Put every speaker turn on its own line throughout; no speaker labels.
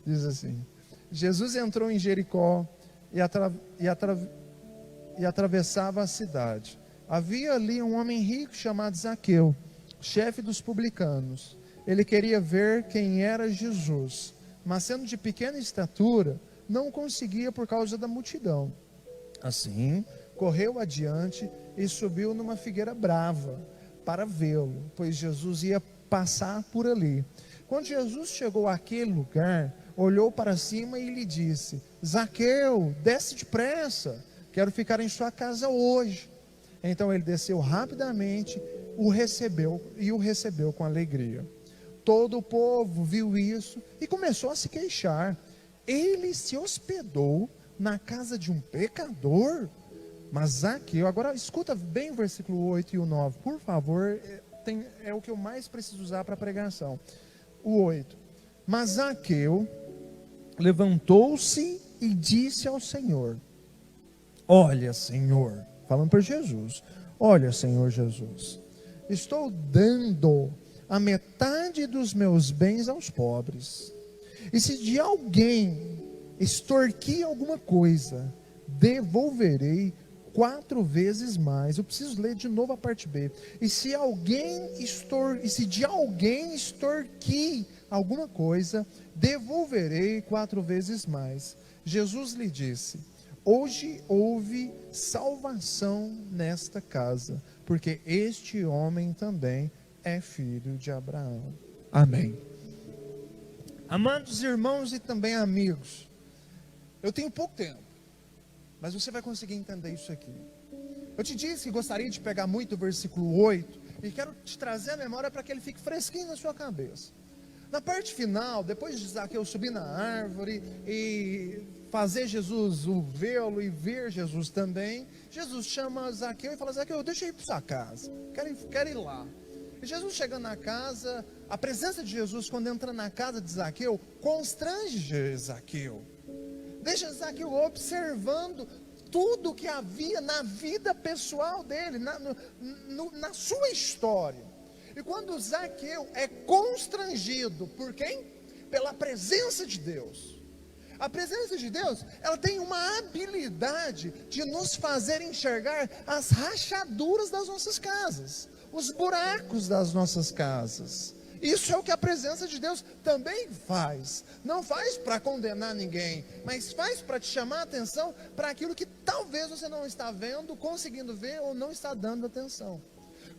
Diz assim: Jesus entrou em Jericó e atravessava a cidade. Havia ali um homem rico chamado Zaqueu, chefe dos publicanos. Ele queria ver quem era Jesus, mas sendo de pequena estatura, não conseguia por causa da multidão. Assim, correu adiante e subiu numa figueira brava para vê-lo, pois Jesus ia passar por ali. Quando Jesus chegou àquele lugar, olhou para cima e lhe disse: Zaqueu, desce depressa, quero ficar em sua casa hoje. Então ele desceu rapidamente, o recebeu com alegria. Todo o povo viu isso e começou a se queixar. Ele se hospedou na casa de um pecador? Mas Zaqueu, agora escuta bem o versículo 8 e o 9, por favor, é o que eu mais preciso usar para a pregação. O 8: Mas Zaqueu levantou-se e disse ao Senhor: Olha, Senhor, falando para Jesus, olha, Senhor Jesus, estou dando a metade dos meus bens aos pobres, e se de alguém extorquir alguma coisa, devolverei 4 vezes mais. Eu preciso ler de novo a parte B. E se de alguém extorquir alguma coisa, devolverei 4 vezes mais. Jesus lhe disse: hoje houve salvação nesta casa, porque este homem também é filho de Abraão. Amém. Amados irmãos e também amigos, eu tenho pouco tempo, mas você vai conseguir entender isso aqui. Eu te disse que gostaria de pegar muito o versículo 8 e quero te trazer a memória para que ele fique fresquinho na sua cabeça. Na parte final, depois de Zaqueu subir na árvore e fazer Jesus vê-lo e ver Jesus também, Jesus chama Zaqueu e fala: Zaqueu, deixa eu ir para sua casa, quero ir lá. E Jesus chegando na casa, a presença de Jesus quando entra na casa de Zaqueu, constrange Zaqueu. Deixa Zaqueu observando tudo que havia na vida pessoal dele, na sua história. E quando Zaqueu é constrangido por quem? Pela presença de Deus. A presença de Deus, ela tem uma habilidade de nos fazer enxergar as rachaduras das nossas casas, os buracos das nossas casas. Isso é o que a presença de Deus também faz. Não faz para condenar ninguém, mas faz para te chamar a atenção para aquilo que talvez você não está vendo, conseguindo ver ou não está dando atenção.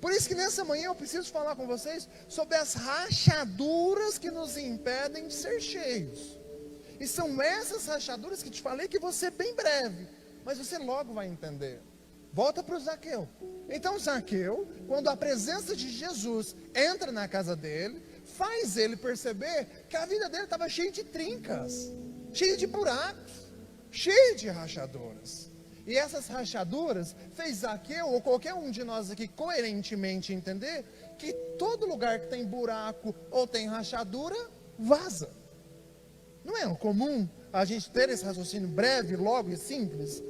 Por isso que nessa manhã eu preciso falar com vocês sobre as rachaduras que nos impedem de ser cheios. E são essas rachaduras que te falei que você bem breve, mas você logo vai entender. Volta para o Zaqueu. Então Zaqueu, quando a presença de Jesus entra na casa dele, faz ele perceber que a vida dele estava cheia de trincas, cheia de buracos, cheia de rachaduras. E essas rachaduras fez Zaqueu, ou qualquer um de nós aqui coerentemente entender, que todo lugar que tem buraco ou tem rachadura, vaza. Não é comum a gente ter esse raciocínio breve, logo e simples?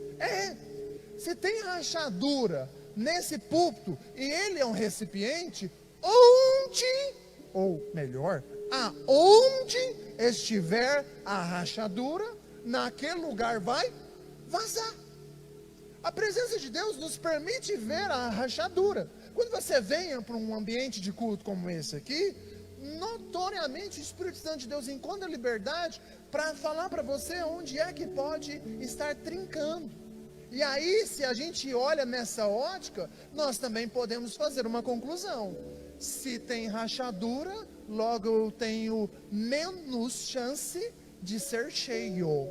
Se tem rachadura nesse púlpito e ele é um recipiente, ou melhor, aonde estiver a rachadura, naquele lugar vai vazar. A presença de Deus nos permite ver a rachadura. Quando você venha para um ambiente de culto como esse aqui, notoriamente o Espírito Santo de Deus encontra liberdade para falar para você onde é que pode estar trincando. E aí, se a gente olha nessa ótica, nós também podemos fazer uma conclusão. Se tem rachadura, logo eu tenho menos chance de ser cheio.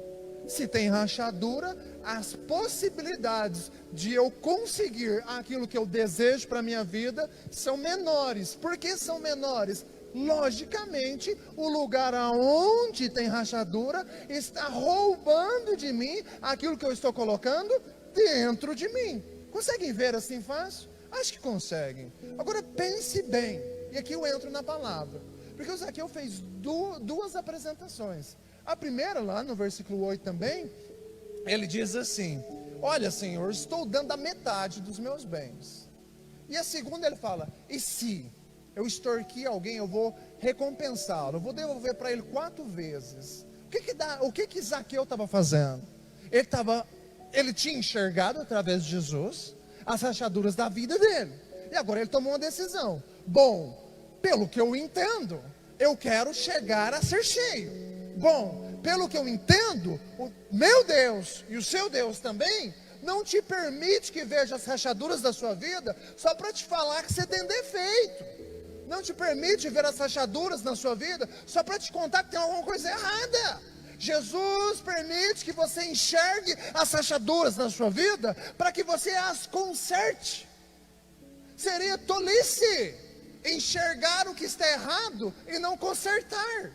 Se tem rachadura, as possibilidades de eu conseguir aquilo que eu desejo para a minha vida são menores. Por que são menores? Logicamente, o lugar aonde tem rachadura está roubando de mim aquilo que eu estou colocando dentro de mim. Conseguem ver assim fácil? Acho que conseguem. Agora pense bem, e aqui eu entro na palavra, porque o Zaqueu fez duas apresentações. A primeira, lá no versículo 8 também, ele diz assim: olha, Senhor, estou dando a metade dos meus bens. E a segunda ele fala: e se eu extorquir alguém, eu vou recompensá-lo, eu vou devolver para ele 4 vezes. O que Zaqueu estava fazendo? Ele tinha enxergado através de Jesus as rachaduras da vida dele. E agora ele tomou uma decisão. Bom, pelo que eu entendo, eu quero chegar a ser cheio. Bom, pelo que eu entendo, o meu Deus e o seu Deus também não te permite que veja as rachaduras da sua vida só para te falar que você tem defeito. Não te permite ver as rachaduras na sua vida só para te contar que tem alguma coisa errada. Jesus permite que você enxergue as rachaduras na sua vida para que você as conserte. Seria tolice enxergar o que está errado e não consertar.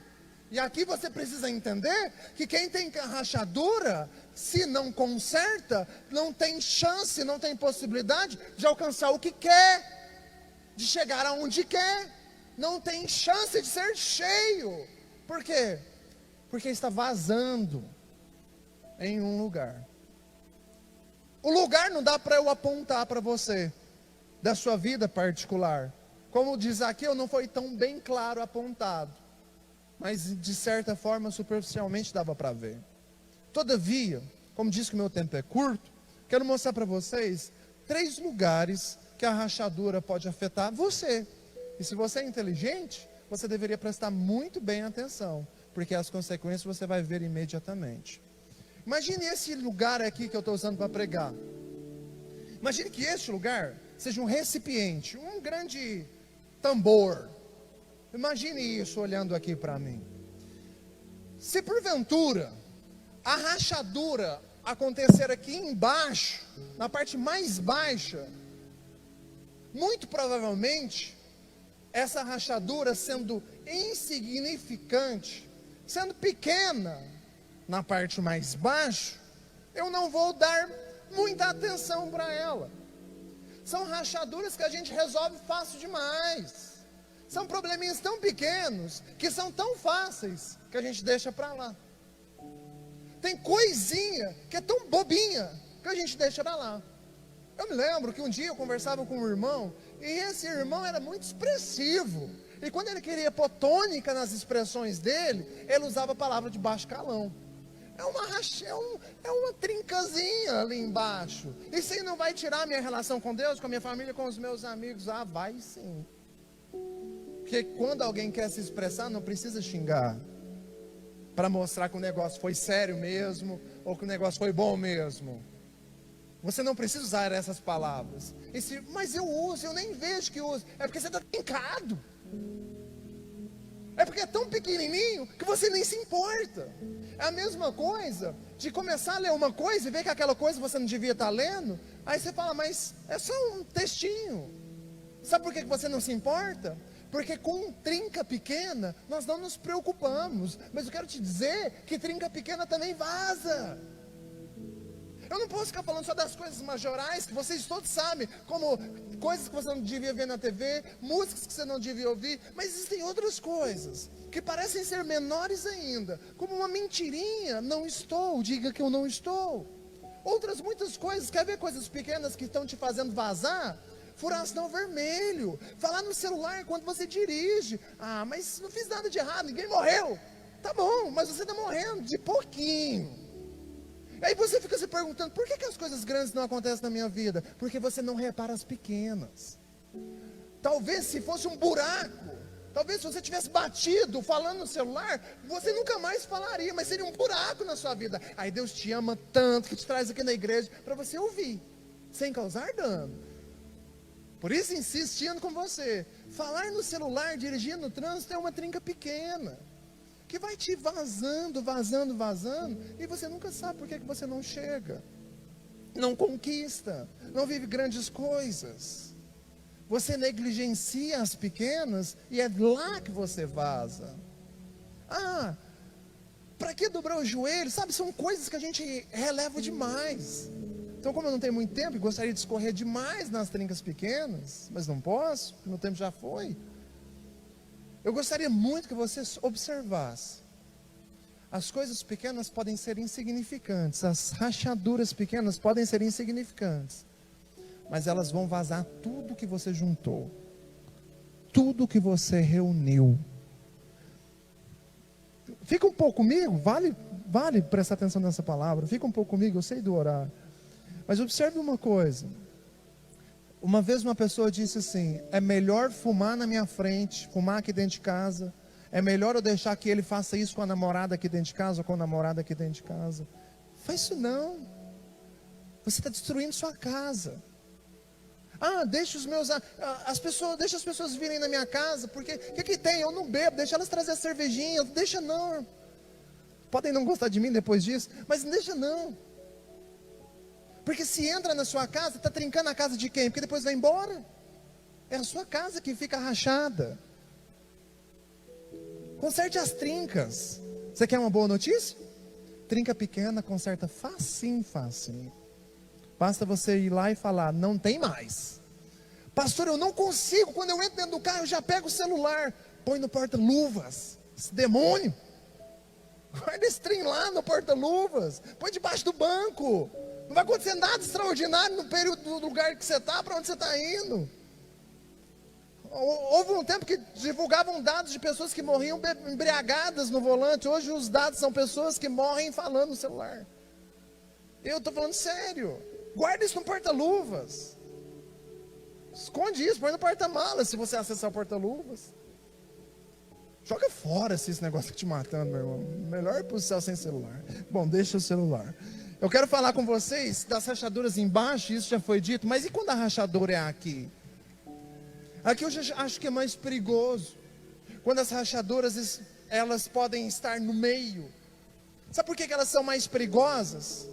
E aqui você precisa entender que quem tem rachadura, se não conserta, não tem chance, não tem possibilidade de alcançar o que quer, de chegar aonde quer, não tem chance de ser cheio. Por quê? Porque está vazando em um lugar. O lugar não dá para eu apontar para você, da sua vida particular. Como diz aqui, não foi tão bem claro apontado, mas de certa forma, superficialmente dava para ver. Todavia, como disse que o meu tempo é curto, quero mostrar para vocês 3 lugares que a rachadura pode afetar você. E se você é inteligente, você deveria prestar muito bem atenção, porque as consequências você vai ver imediatamente. Imagine esse lugar aqui que eu estou usando para pregar. Imagine que este lugar seja um recipiente, um grande tambor. Imagine isso olhando aqui para mim. Se porventura a rachadura acontecer aqui embaixo, na parte mais baixa, muito provavelmente essa rachadura sendo insignificante, sendo pequena na parte mais baixa, eu não vou dar muita atenção para ela. São rachaduras que a gente resolve fácil demais. São probleminhas tão pequenos, que são tão fáceis, que a gente deixa para lá. Tem coisinha que é tão bobinha, que a gente deixa para lá. Eu me lembro que um dia eu conversava com um irmão, e esse irmão era muito expressivo. E quando ele queria pôr tônica nas expressões dele, ele usava a palavra de baixo calão. É uma trincazinha ali embaixo. Isso aí não vai tirar a minha relação com Deus, com a minha família, com os meus amigos. Ah, vai sim. Porque quando alguém quer se expressar, não precisa xingar, para mostrar que o negócio foi sério mesmo, ou que o negócio foi bom mesmo. Você não precisa usar essas palavras. Mas eu uso, eu nem vejo que uso. É porque você está trincado. É porque é tão pequenininho que você nem se importa. É a mesma coisa de começar a ler uma coisa e ver que aquela coisa você não devia estar lendo. Aí você fala, mas é só um textinho. Sabe por que você não se importa? Porque com trinca pequena nós não nos preocupamos. Mas eu quero te dizer que trinca pequena também vaza. Eu não posso ficar falando só das coisas majorais, que vocês todos sabem, como coisas que você não devia ver na TV, músicas que você não devia ouvir, mas existem outras coisas, que parecem ser menores ainda, como uma mentirinha, não estou, diga que eu não estou. Outras muitas coisas, quer ver coisas pequenas que estão te fazendo vazar? Furar sinal vermelho, falar no celular enquanto você dirige. Ah, mas não fiz nada de errado, ninguém morreu. Tá bom, mas você está morrendo de pouquinho. Aí você fica se perguntando, por que as coisas grandes não acontecem na minha vida? Porque você não repara as pequenas. Talvez se fosse um buraco, talvez se você tivesse batido falando no celular, você nunca mais falaria, mas seria um buraco na sua vida. Aí Deus te ama tanto que te traz aqui na igreja para você ouvir, sem causar dano. Por isso insistindo com você, falar no celular, dirigir no trânsito é uma trinca pequena, que vai te vazando, e você nunca sabe por que você não chega, não conquista, não vive grandes coisas. Você negligencia as pequenas e é lá que você vaza. Ah, para que dobrar o joelho? Sabe, são coisas que a gente releva demais. Então, como eu não tenho muito tempo e gostaria de escorrer demais nas trincas pequenas, mas não posso, meu tempo já foi. Eu gostaria muito que você observasse. As coisas pequenas podem ser insignificantes, as rachaduras pequenas podem ser insignificantes, mas elas vão vazar tudo que você juntou, tudo que você reuniu. Fica um pouco comigo, vale prestar atenção nessa palavra. Fica um pouco comigo, eu sei do horário. Mas observe uma coisa. Uma vez uma pessoa disse assim: é melhor fumar na minha frente, fumar aqui dentro de casa. É melhor eu deixar que ele faça isso com a namorada aqui dentro de casa, ou com a namorada aqui dentro de casa. Faz isso não. Você está destruindo sua casa. Deixa as pessoas virem na minha casa, porque o que tem? Eu não bebo, deixa elas trazer a cervejinha, deixa não. Podem não gostar de mim depois disso, mas não deixa não. Porque se entra na sua casa, está trincando a casa de quem? Porque depois vai embora. É a sua casa que fica rachada. Conserte as trincas. Você quer uma boa notícia? Trinca pequena, conserta facinho. Basta você ir lá e falar: não tem mais. Pastor, eu não consigo. Quando eu entro dentro do carro, eu já pego o celular. Põe no porta-luvas. Esse demônio. Guarda esse trem lá no porta-luvas. Põe debaixo do banco. Não vai acontecer nada extraordinário no período do lugar que você está, para onde você está indo. Houve um tempo que divulgavam dados de pessoas que morriam embriagadas no volante. Hoje os dados são pessoas que morrem falando no celular. Eu estou falando sério. Guarda isso no porta-luvas. Esconde isso, põe no porta-malas se você acessar o porta-luvas. Joga fora esse negócio que te matando, meu irmão. Melhor ir para o céu sem celular. Bom, deixa o celular. Eu quero falar com vocês das rachaduras embaixo, isso já foi dito, mas e quando a rachadura é aqui? Aqui eu já acho que é mais perigoso. Quando as rachaduras, elas podem estar no meio. Sabe por que elas são mais perigosas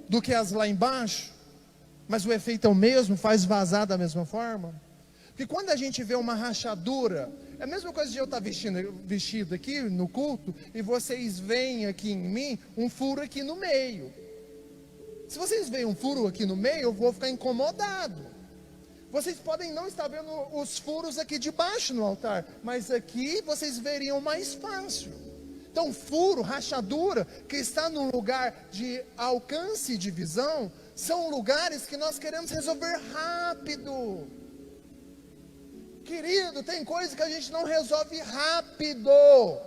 do que as lá embaixo? Mas o efeito é o mesmo, faz vazar da mesma forma. Porque quando a gente vê uma rachadura, é a mesma coisa de eu estar vestido aqui no culto, e vocês veem aqui em mim um furo aqui no meio. Se vocês veem um furo aqui no meio, eu vou ficar incomodado. Vocês podem não estar vendo os furos aqui de baixo no altar, mas aqui vocês veriam mais fácil. Então furo, rachadura, que está no lugar de alcance e de visão, são lugares que nós queremos resolver rápido. Querido, tem coisa que a gente não resolve rápido.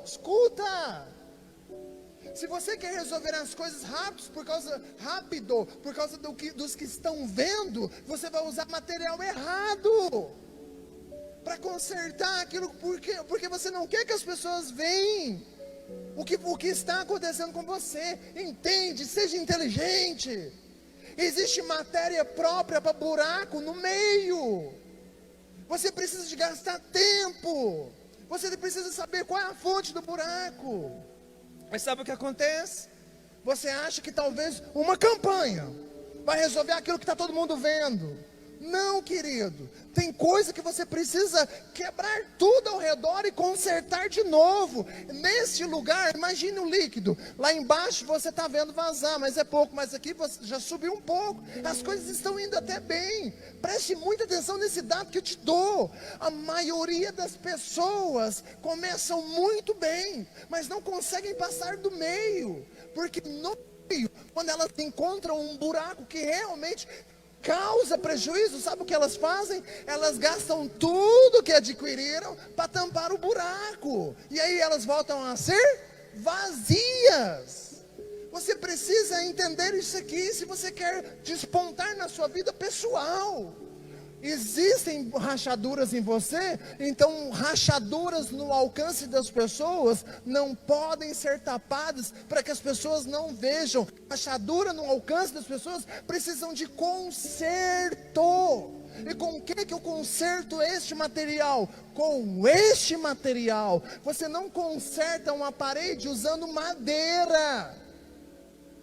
Escuta. Se você quer resolver as coisas por causa dos que estão vendo, você vai usar material errado para consertar aquilo, porque você não quer que as pessoas vejam o que está acontecendo com você. Entende? Seja inteligente. Existe matéria própria para buraco no meio. Você precisa de gastar tempo. Você precisa saber qual é a fonte do buraco. Mas sabe o que acontece? Você acha que talvez uma campanha vai resolver aquilo que está todo mundo vendo. Não, querido. Tem coisa que você precisa quebrar tudo ao redor e consertar de novo. Nesse lugar, imagine o líquido. Lá embaixo você está vendo vazar, mas é pouco. Mas aqui você já subiu um pouco. As coisas estão indo até bem. Preste muita atenção nesse dado que eu te dou. A maioria das pessoas começam muito bem, mas não conseguem passar do meio. Porque no meio, quando elas encontram um buraco que realmente causa prejuízo, sabe o que elas fazem? Elas gastam tudo que adquiriram para tampar o buraco, e aí elas voltam a ser vazias. Você precisa entender isso aqui, se você quer despontar na sua vida pessoal. Existem rachaduras em você, então rachaduras no alcance das pessoas não podem ser tapadas para que as pessoas não vejam. Rachadura no alcance das pessoas precisam de conserto. E com o que eu conserto este material? Com este material. Você não conserta uma parede usando madeira.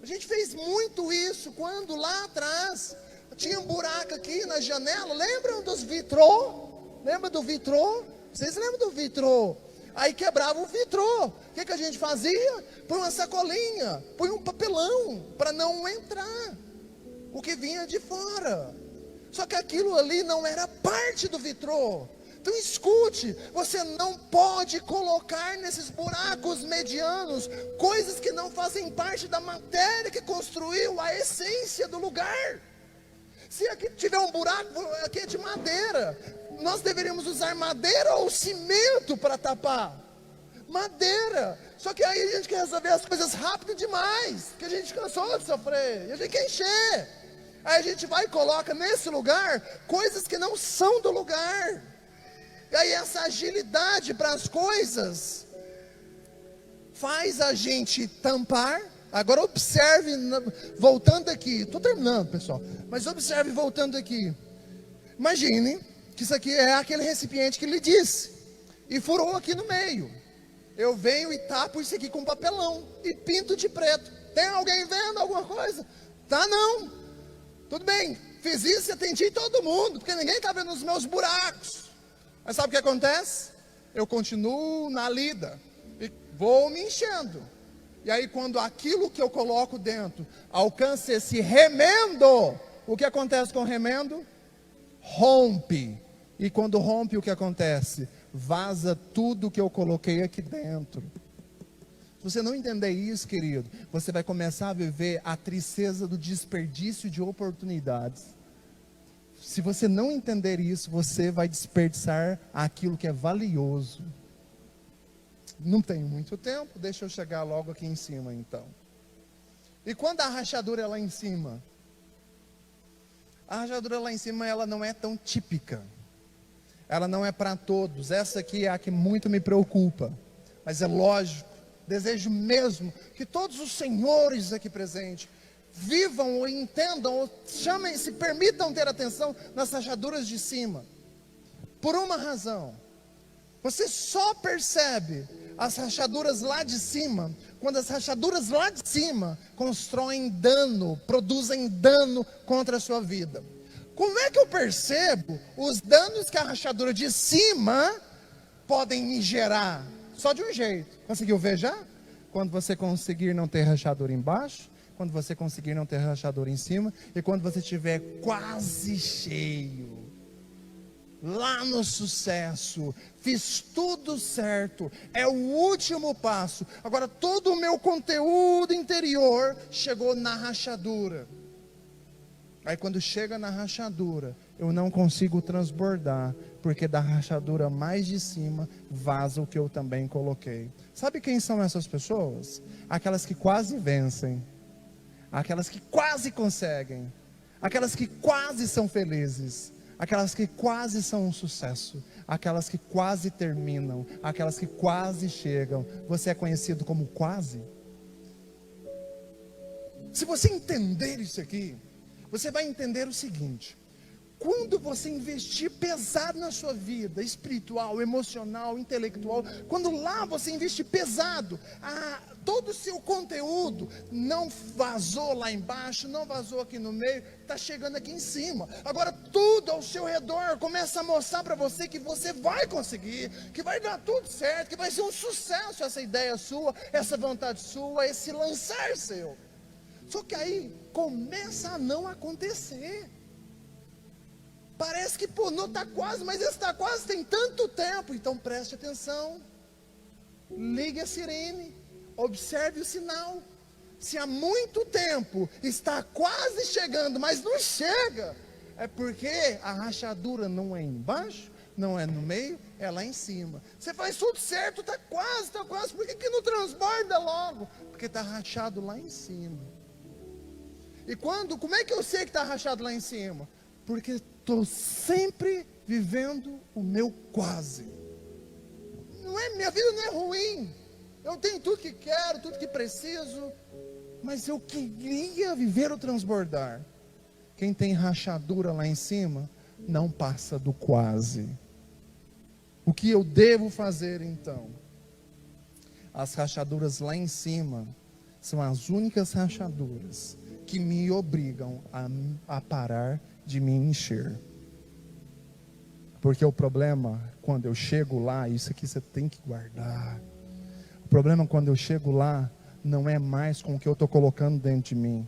A gente fez muito isso quando lá atrás tinha um buraco aqui na janela. Lembram dos vitrô? Lembra do vitrô? Vocês lembram do vitrô? Aí quebrava o vitrô. O que a gente fazia? Põe uma sacolinha, põe um papelão para não entrar o que vinha de fora. Só que aquilo ali não era parte do vitrô. Então escute, você não pode colocar nesses buracos medianos coisas que não fazem parte da matéria que construiu a essência do lugar. Se aqui tiver um buraco, aqui é de madeira, nós deveríamos usar madeira ou cimento para tapar. madeira. Só que aí a gente quer resolver as coisas rápido demais, que a gente cansou de sofrer, e a gente quer encher. Aí a gente vai e coloca nesse lugar coisas que não são do lugar. E aí essa agilidade para as coisas faz a gente tampar. Agora observe, voltando aqui, estou terminando, pessoal, mas observe voltando aqui. Imagine que isso aqui é aquele recipiente que ele disse, e furou aqui no meio. Eu venho e tapo isso aqui com papelão, e pinto de preto. Tem alguém vendo alguma coisa? Tá, não. Tudo bem, fiz isso e atendi todo mundo, porque ninguém está vendo os meus buracos. Mas sabe o que acontece? Eu continuo na lida, e vou me enchendo. E aí quando aquilo que eu coloco dentro alcança esse remendo, o que acontece com o remendo? Rompe. E quando rompe, o que acontece? Vaza tudo que eu coloquei aqui dentro. Se você não entender isso, querido, você vai começar a viver a tristeza do desperdício de oportunidades. Se você não entender isso, você vai desperdiçar aquilo que é valioso. Não tenho muito tempo, deixa eu chegar logo aqui em cima então. E quando a rachadura é lá em cima? A rachadura lá em cima, ela não é tão típica. Ela não é para todos. Essa aqui é a que muito me preocupa. Mas é lógico, desejo mesmo que todos os senhores aqui presentes vivam ou entendam, ou chamem, se permitam ter atenção nas rachaduras de cima. Por uma razão. Você só percebe as rachaduras lá de cima quando as rachaduras lá de cima constroem dano, produzem dano contra a sua vida. Como é que eu percebo os danos que a rachadura de cima podem me gerar? Só de um jeito. Conseguiu ver já? Quando você conseguir não ter rachadura embaixo, quando você conseguir não ter rachadura em cima, e quando você estiver quase cheio, lá no sucesso, fiz tudo certo, é o último passo. Agora todo o meu conteúdo interior chegou na rachadura. Aí quando chega na rachadura, eu não consigo transbordar, porque da rachadura mais de cima vaza o que eu também coloquei. Sabe quem são essas pessoas? Aquelas que quase vencem, aquelas que quase conseguem, aquelas que quase são felizes, aquelas que quase são um sucesso, aquelas que quase terminam, aquelas que quase chegam. Você é conhecido como quase? Se você entender isso aqui, você vai entender o seguinte: quando você investir pesado na sua vida espiritual, emocional, intelectual, quando lá você investir pesado, todo o seu conteúdo não vazou lá embaixo, não vazou aqui no meio, está chegando aqui em cima. Agora tudo ao seu redor começa a mostrar para você que você vai conseguir, que vai dar tudo certo, que vai ser um sucesso essa ideia sua, essa vontade sua, esse lançar seu. Só que aí começa a não acontecer. Parece que, não está quase, mas esse está quase tem tanto tempo. Então preste atenção, ligue a sirene, observe o sinal. Se há muito tempo está quase chegando, mas não chega, é porque a rachadura não é embaixo, não é no meio, é lá em cima. Você faz tudo certo, está quase, por que não transborda logo? Porque está rachado lá em cima. E como é que eu sei que está rachado lá em cima? Porque estou sempre vivendo o meu quase. Minha vida não é ruim. Eu tenho tudo que quero, tudo que preciso, mas eu queria viver o transbordar. Quem tem rachadura lá em cima, não passa do quase. O que eu devo fazer então? As rachaduras lá em cima são as únicas rachaduras que me obrigam a parar de me encher. Porque o problema, quando eu chego lá, isso aqui você tem que guardar. O problema quando eu chego lá, não é mais com o que eu estou colocando dentro de mim.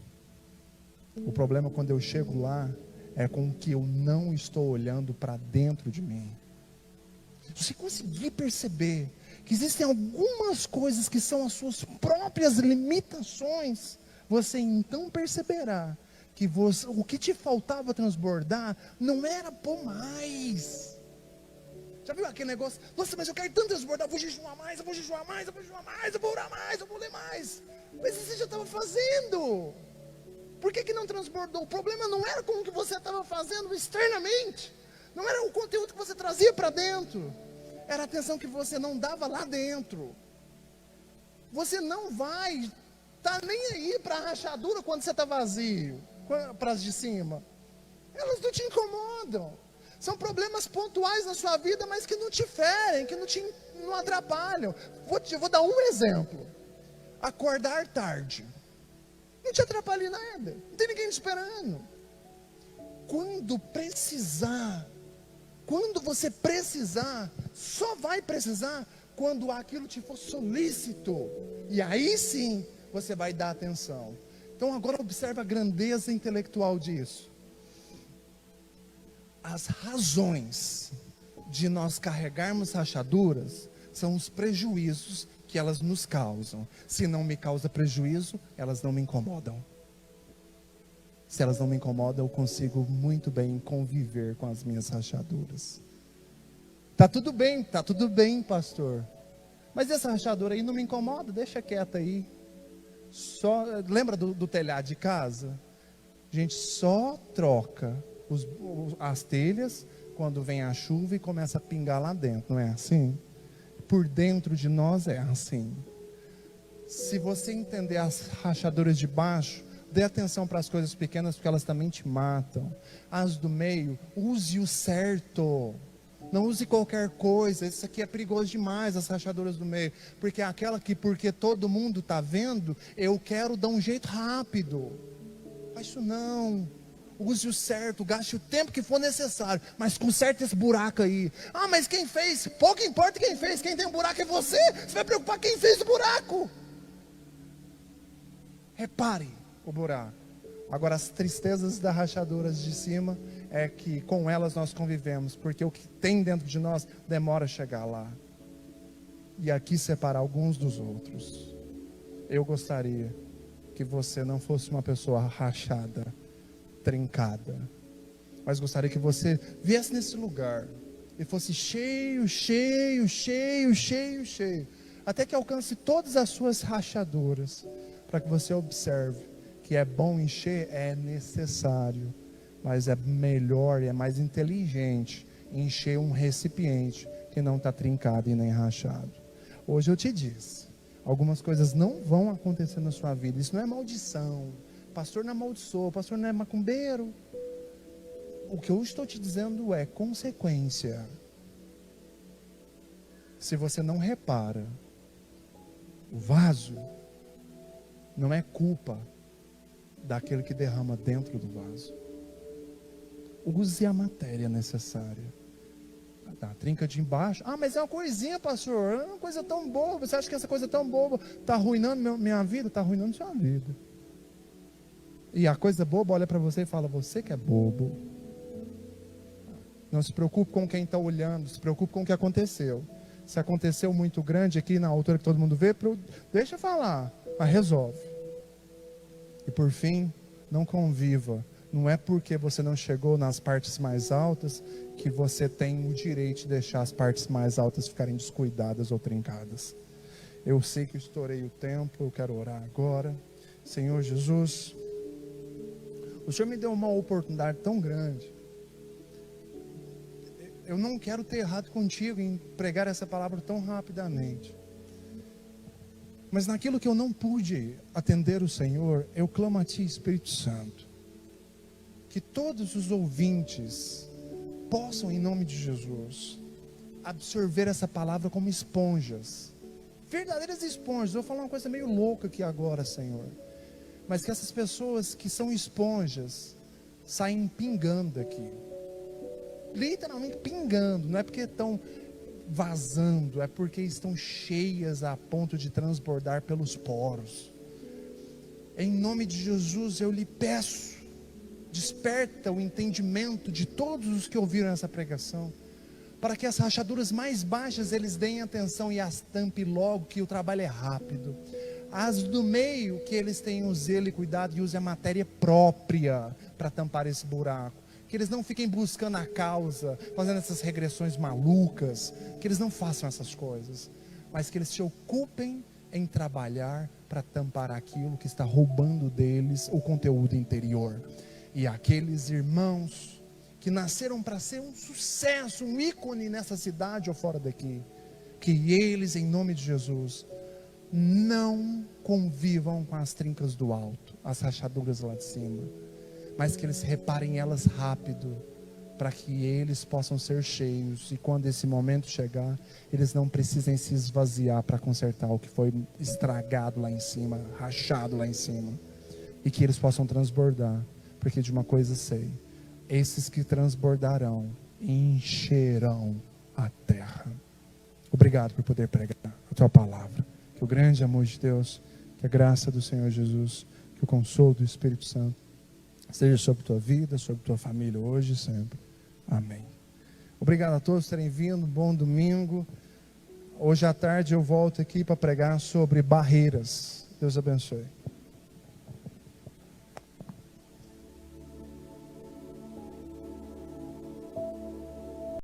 O problema quando eu chego lá, é com o que eu não estou olhando para dentro de mim. Se você conseguir perceber que existem algumas coisas que são as suas próprias limitações, você então perceberá que o que te faltava transbordar não era por mais, Já viu aquele negócio? Nossa, mas eu quero tanto transbordar, eu vou jejuar mais, eu vou jejuar mais, eu vou jejuar mais, eu vou orar mais, eu vou ler mais. Mas você já estava fazendo. Por que não transbordou? O problema não era com o que você estava fazendo externamente. Não era o conteúdo que você trazia para dentro. Era a atenção que você não dava lá dentro. Você não vai estar nem aí para a rachadura quando você está vazio. Para as de cima. Elas não te incomodam. São problemas pontuais na sua vida, mas que não te ferem, que não atrapalham. Vou dar um exemplo. Acordar tarde. Não te atrapalha em nada. Não tem ninguém te esperando. Quando você precisar, só vai precisar quando aquilo te for solícito. E aí sim, você vai dar atenção. Então agora observa a grandeza intelectual disso. As razões de nós carregarmos rachaduras são os prejuízos que elas nos causam. Se não me causa prejuízo, elas não me incomodam. Se elas não me incomodam, eu consigo muito bem conviver com as minhas rachaduras. Tá tudo bem, pastor. Mas essa rachadura aí não me incomoda, deixa quieta aí. Lembra do telhado de casa? A gente só troca as telhas quando vem a chuva e começa a pingar lá dentro, não é assim? Por dentro de nós é assim. Se você entender as rachaduras de baixo, dê atenção para as coisas pequenas, porque elas também te matam. As do meio, use o certo. Não use qualquer coisa. Isso aqui é perigoso demais, as rachaduras do meio. Porque é aquela que, porque todo mundo está vendo, eu quero dar um jeito rápido. Faz isso não. Use o certo, gaste o tempo que for necessário, mas conserte esse buraco aí. Ah, mas quem fez? Pouco importa quem fez, quem tem um buraco é você. Você vai preocupar quem fez o buraco. Repare o buraco. Agora, as tristezas das rachaduras de cima é que com elas nós convivemos, porque o que tem dentro de nós demora a chegar lá. E aqui separar alguns dos outros. Eu gostaria que você não fosse uma pessoa rachada, trincada, mas gostaria que você viesse nesse lugar e fosse cheio, até que alcance todas as suas rachaduras, para que você observe que é bom encher, é necessário, mas é melhor e é mais inteligente encher um recipiente que não está trincado e nem rachado. Hoje eu te disse, algumas coisas não vão acontecer na sua vida. Isso não é maldição. Pastor não amaldiçoou, pastor não é macumbeiro. O que eu estou te dizendo é consequência. Se você não repara, o vaso não é culpa daquele que derrama dentro do vaso. Use a matéria necessária. A trinca de embaixo. Ah, mas é uma coisinha, pastor. É uma coisa tão boba. Você acha que essa coisa tão boba está arruinando minha vida? Está arruinando sua vida. E a coisa boba olha para você e fala: você que é bobo. Não se preocupe com quem está olhando, se preocupe com o que aconteceu. Se aconteceu muito grande aqui na altura que todo mundo vê, deixa eu falar, mas resolve. E por fim, não conviva. Não é porque você não chegou nas partes mais altas que você tem o direito de deixar as partes mais altas ficarem descuidadas ou trincadas. Eu sei que eu estourei o tempo, eu quero orar agora. Senhor Jesus, o Senhor me deu uma oportunidade tão grande. Eu não quero ter errado contigo em pregar essa palavra tão rapidamente. Mas naquilo que eu não pude atender o Senhor, eu clamo a Ti, Espírito Santo. Que todos os ouvintes possam, em nome de Jesus, absorver essa palavra como esponjas. Verdadeiras esponjas. Eu vou falar uma coisa meio louca aqui agora, Senhor. Mas que essas pessoas que são esponjas saem pingando aqui. Literalmente pingando. Não é porque estão vazando, é porque estão cheias a ponto de transbordar pelos poros. Em nome de Jesus eu lhe peço, desperta o entendimento de todos os que ouviram essa pregação, para que as rachaduras mais baixas eles deem atenção e as tampe logo, que o trabalho é rápido. As do meio, que eles tenham zelo e cuidado e usem a matéria própria para tampar esse buraco. Que que eles não fiquem buscando a causa, fazendo essas regressões malucas, que eles não façam essas coisas, mas que eles se ocupem em trabalhar para tampar aquilo que está roubando deles o conteúdo interior. E aqueles irmãos que nasceram para ser um sucesso, um ícone nessa cidade ou fora daqui, que eles, em nome de Jesus, não convivam com as trincas do alto, as rachaduras lá de cima, mas que eles reparem elas rápido, para que eles possam ser cheios, e quando esse momento chegar, eles não precisem se esvaziar para consertar o que foi estragado lá em cima, rachado lá em cima, e que eles possam transbordar, porque de uma coisa sei, esses que transbordarão, encherão a terra. Obrigado por poder pregar a tua palavra, que o grande amor de Deus, que a graça do Senhor Jesus, que o consolo do Espírito Santo, seja sobre tua vida, sobre tua família, hoje e sempre. Amém. Obrigado a todos por terem vindo, bom domingo. Hoje à tarde eu volto aqui para pregar sobre barreiras. Deus abençoe.